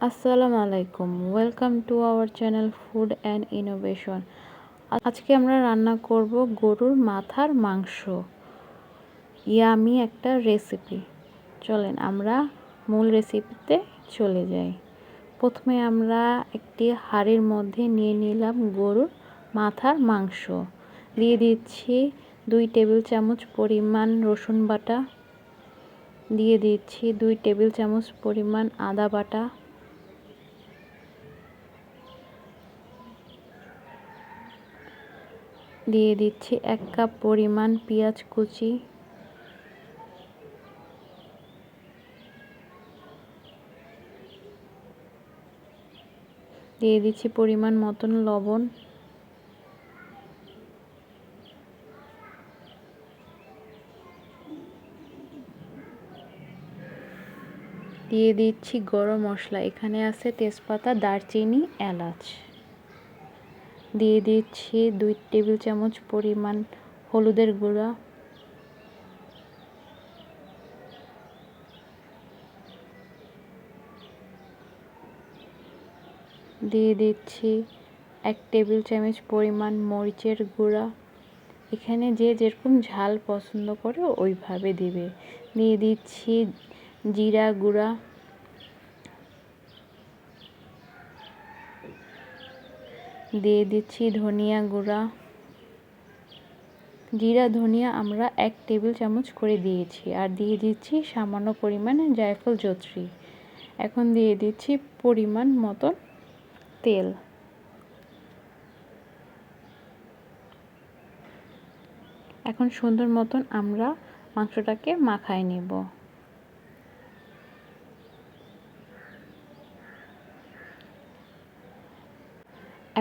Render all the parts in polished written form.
আসসালামু আলাইকুম, welcome to our channel food and innovation. আজকে আমরা রান্না করব গরুর মাথার মাংস। ইয়ামি একটা রেসিপি। চলেন আমরা মূল রেসিপিতে চলে যাই। প্রথমে আমরা একটি হাঁড়ির মধ্যে নিয়ে নিলাম গরুর মাথার মাংস। দিয়ে দিচ্ছি 2 টেবিল চামচ পরিমাণ রসুন বাটা, দিয়ে দিচ্ছি 2 টেবিল চামচ পরিমাণ আদা বাটা, দিয়ে দিচ্ছি 1 কাপ পরিমাণ পেঁয়াজ কুচি, দিয়ে দিচ্ছি পরিমাণ মতন লবণ, দিয়ে দিচ্ছি গরম মশলা। এখানে আছে তেজপাতা, দারচিনি, এলাচ। দিয়ে দিচ্ছি 2 টেবিল চামচ পরিমাণ হলুদের গুঁড়া, দিয়ে দিচ্ছি 1 টেবিল চামচ পরিমাণ মরিচের গুঁড়া। এখানে যে যেরকম ঝাল পছন্দ করে ওইভাবে দিবে। দিয়ে দিচ্ছি জিরা গুঁড়া, দিয়ে দিচ্ছি ধনিয়া গুঁড়া। জিরা ধনিয়া আমরা 1 টেবিল চামচ করে দিয়েছি। আর দিয়ে দিচ্ছি সামান্য পরিমাণে জায়ফল জয়ত্রী। এখন দিয়ে দিচ্ছি পরিমাণ মতো তেল। এখন সুন্দর মতন আমরা মাংসটাকে মাখায় নেব।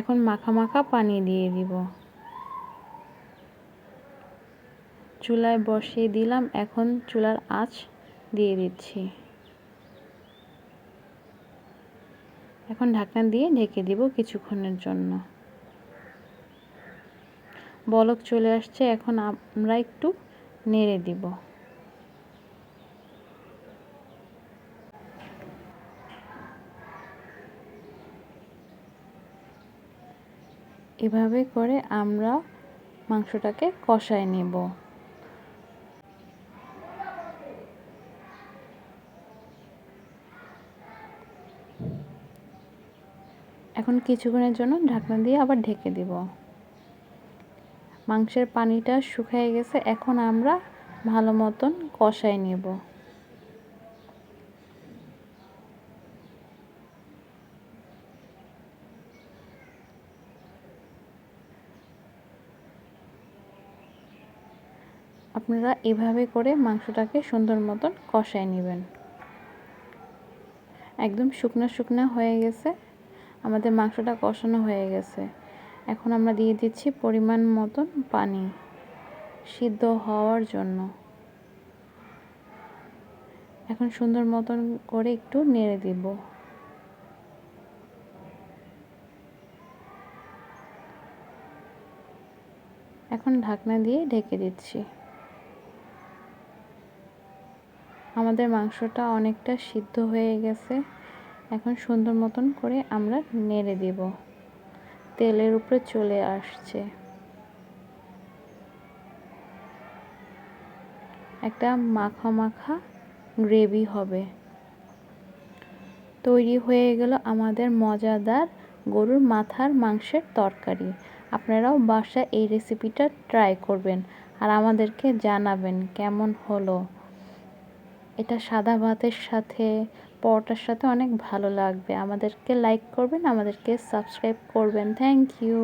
এখন মাখা মাখা পানি দিয়ে দিব। চুলায় বসিয়ে দিলাম। এখন চুলার আঁচ দিয়ে দিচ্ছি। এখন ঢাকনা দিয়ে ঢেকে দিব কিছুক্ষণের জন্য। বলক চলে আসছে, এখন আমরা একটু নেড়ে দিব। এভাবে করে আমরা মাংসটাকে কষায় নেব। এখন কিছুক্ষণের জন্য ঢাকনা দিয়ে আবার ঢেকে দিব। মাংসের পানিটা শুকিয়ে গেছে, এখন আমরা ভালো মতন কষায় নেব। আপনারা এভাবে করে মাংসটাকে সুন্দর মতন কষায় নেবেন। একদম শুকনো শুকনো হয়ে গেছে, আমাদের মাংসটা কষানো হয়ে গেছে। এখন আমরা দিয়ে দিচ্ছি পরিমাণ মতন পানি সিদ্ধ হওয়ার জন্য। এখন সুন্দর মতন করে একটু নেড়ে দিব। এখন ঢাকনা দিয়ে ঢেকে দিচ্ছি। আমাদের মাংসটা অনেকটা সিদ্ধ হয়ে গেছে। এখন সুন্দর মতন করে আমরা নেড়ে দিব। তেলের উপরে চলে আসছে, একটা মাখা মাখা গ্রেভি হবে। তৈরি হয়ে গেল আমাদের মজাদার গরুর মাথার মাংসের তরকারি। আপনারাও বাসায় এই রেসিপিটা ট্রাই করবেন আর আমাদেরকে জানাবেন কেমন হলো। এটা সাদা ভাতের সাথে, পরোটার সাথে অনেক ভালো লাগবে। আমাদেরকে লাইক করবেন, আমাদেরকে সাবস্ক্রাইব করবেন। Thank you.